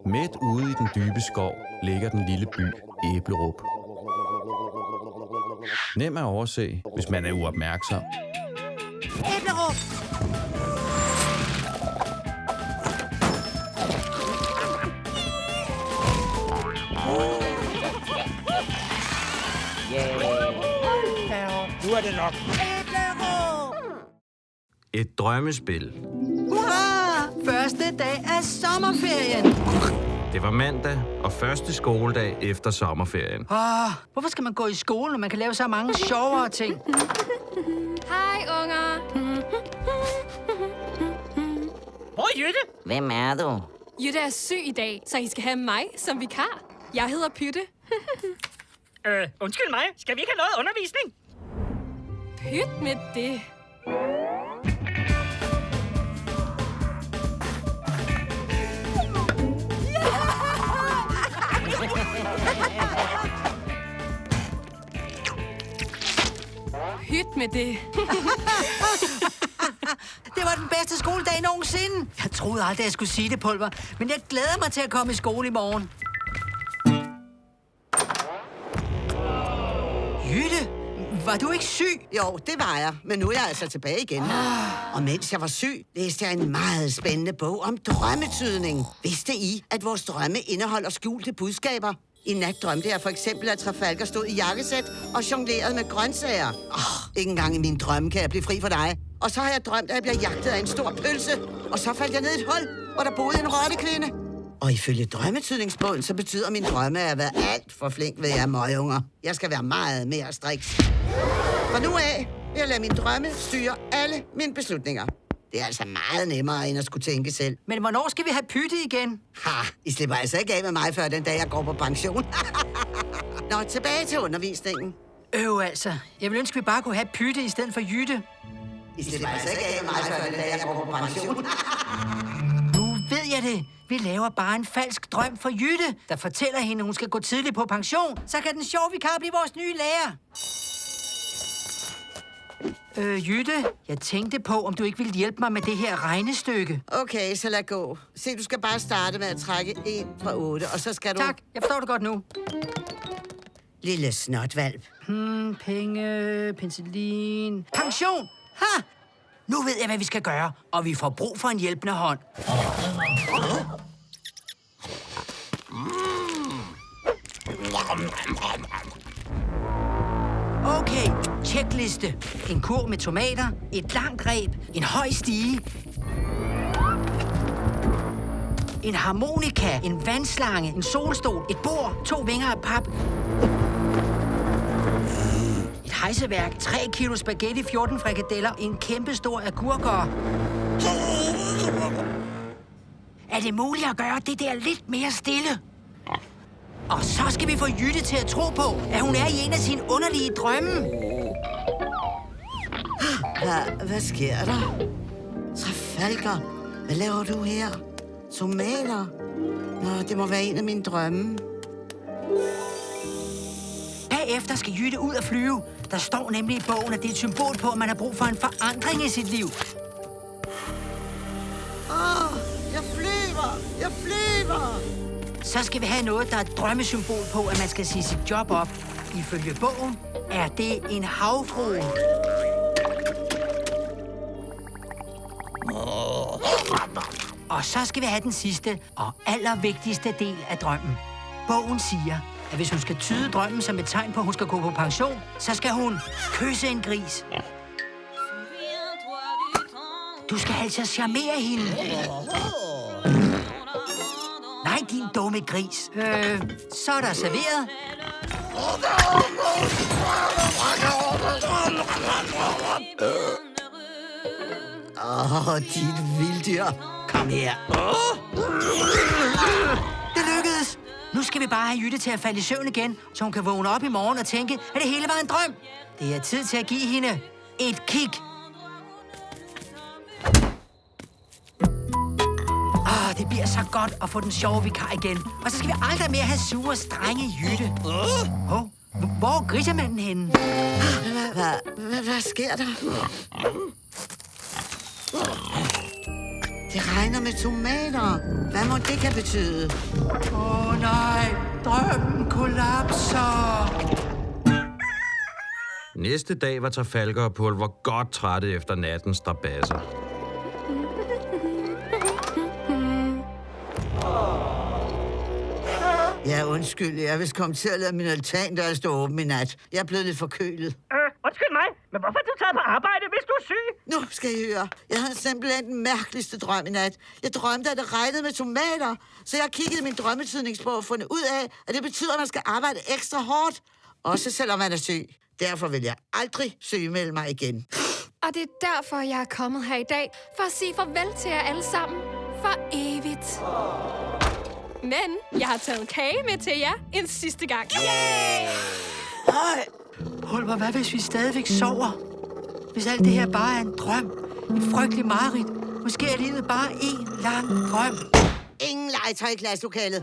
Midt ude i den dybe skov ligger den lille by Æblerup. Nem at overse, hvis man er uopmærksom. Æblerup! Nu er det nok. Æblerup! Et drømmespil. Hurra! Første dag af sommerferien. Det var mandag og første skoledag efter sommerferien. Hvorfor skal man gå i skole, når man kan lave så mange sjovere ting? Hej, unger. Hvor er Jytte? Hvem er du? Jytte er syg i dag, så I skal have mig som vikar. Jeg hedder Pytte. Undskyld mig. Skal vi ikke have noget undervisning? Pyt med det. Pyt med det. Det var den bedste skoledag nogensinde. Jeg troede aldrig, jeg skulle sige det, Pulver. Men jeg glæder mig til at komme i skole i morgen. Jytte, var du ikke syg? Jo, det var jeg, men nu er jeg altså tilbage igen. Og mens jeg var syg, læste jeg en meget spændende bog om drømmetydning. Vidste I, at vores drømme indeholder skjulte budskaber? I nat drømte jeg for eksempel, at Trafalgar stod i jakkesæt og jonglerede med grøntsager. Ikke engang i min drømme kan jeg blive fri for dig. Og så har jeg drømt, at jeg bliver jagtet af en stor pølse. Og så faldt jeg ned i et hul, hvor der boede en rottekvinde. Og ifølge drømmetydningsbogen, så betyder min drømme, at jeg har været alt for flink ved jer møgunger. Jeg skal være meget mere striks. Fra nu af vil jeg lade min drømme styre alle mine beslutninger. Det er altså meget nemmere, end at skulle tænke selv. Men hvornår skal vi have Pytte igen? I slipper altså ikke af med mig, før den dag, jeg går på pension. Nå, tilbage til undervisningen. Altså. Jeg vil ønske, at vi bare kunne have Pytte i stedet for Jytte. I slipper altså ikke af med mig, før den dag, jeg går på pension. Nu ved jeg det. Vi laver bare en falsk drøm for Jytte, der fortæller hende, at hun skal gå tidligt på pension. Så kan den sjove vikar blive vores nye lærer. Jytte, jeg tænkte på, om du ikke ville hjælpe mig med det her regnestykke. Okay, så lad gå. Se, du skal bare starte med at trække 1 fra 8, og så skal du... Tak, jeg forstår det godt nu. Lille snotvalp. Penge, penicillin, pension. Ha! Nu ved jeg, hvad vi skal gøre, og vi får brug for en hjælpende hånd. Okay, tjekliste. En kurv med tomater, et langt greb, en høj stige, en harmonika, en vandslange, en solstol, et bord, 2 vinger af pap, et hejseværk, 3 kilo spaghetti, 14 frikadeller, en kæmpe stor agurker. Er det muligt at gøre det der lidt mere stille? Og så skal vi få Jytte til at tro på, at hun er i en af sine underlige drømme. Hvad sker der? Trafalgar, hvad laver du her? Tomater? Nå, det må være en af mine drømme. Bagefter skal Jytte ud og flyve. Der står nemlig i bogen, at det er et symbol på, at man har brug for en forandring i sit liv. Jeg flyver! Jeg flyver! Så skal vi have noget, der er et drømmesymbol på, at man skal sige sit job op. Ifølge bogen er det en havfrue. Og så skal vi have den sidste og allervigtigste del af drømmen. Bogen siger, at hvis hun skal tyde drømmen som et tegn på, at hun skal gå på pension, så skal hun kysse en gris. Du skal altså charmere hende. Nej, din dumme gris. Så er der serveret. Dit vilddyr. Kom her. Det lykkedes. Nu skal vi bare have Jytte til at falde i søvn igen, så hun kan vågne op i morgen og tænke, at det hele var en drøm. Det er tid til at give hende et kig. Det bliver så godt at få den sjove vikar igen. Og så skal vi aldrig mere have sure, strenge Jytte. Hvor er grisemanden henne? Hvad sker der? Det regner med tomater. Hvad må det kan betyde? Åh nej, drømmen kollapser. Næste dag var Trafalgar og Pulver godt trætte efter nattens strabasser. Ja, undskyld. Jeg er vist kommet til at lade min altandør stå åben i nat. Jeg er blevet lidt forkølet. Undskyld mig, men hvorfor er du taget på arbejde, hvis du er syg? Nu skal I høre. Jeg havde simpelthen den mærkeligste drøm i nat. Jeg drømte, at det regnede med tomater. Så jeg kiggede i min drømmetydningsbog og fundet ud af, at det betyder, at man skal arbejde ekstra hårdt. Også selvom man er syg. Derfor vil jeg aldrig sygemelde mig igen. Og det er derfor, jeg er kommet her i dag. For at sige farvel til jer alle sammen. For evigt. Men jeg har taget kage med til jer en sidste gang. Høj. Pulver, hvad hvis vi stadigvæk sover? Hvis alt det her bare er en drøm. En frygtelig mareridt. Måske er livet bare en lang drøm. Ingen legetøj i klasselokalet.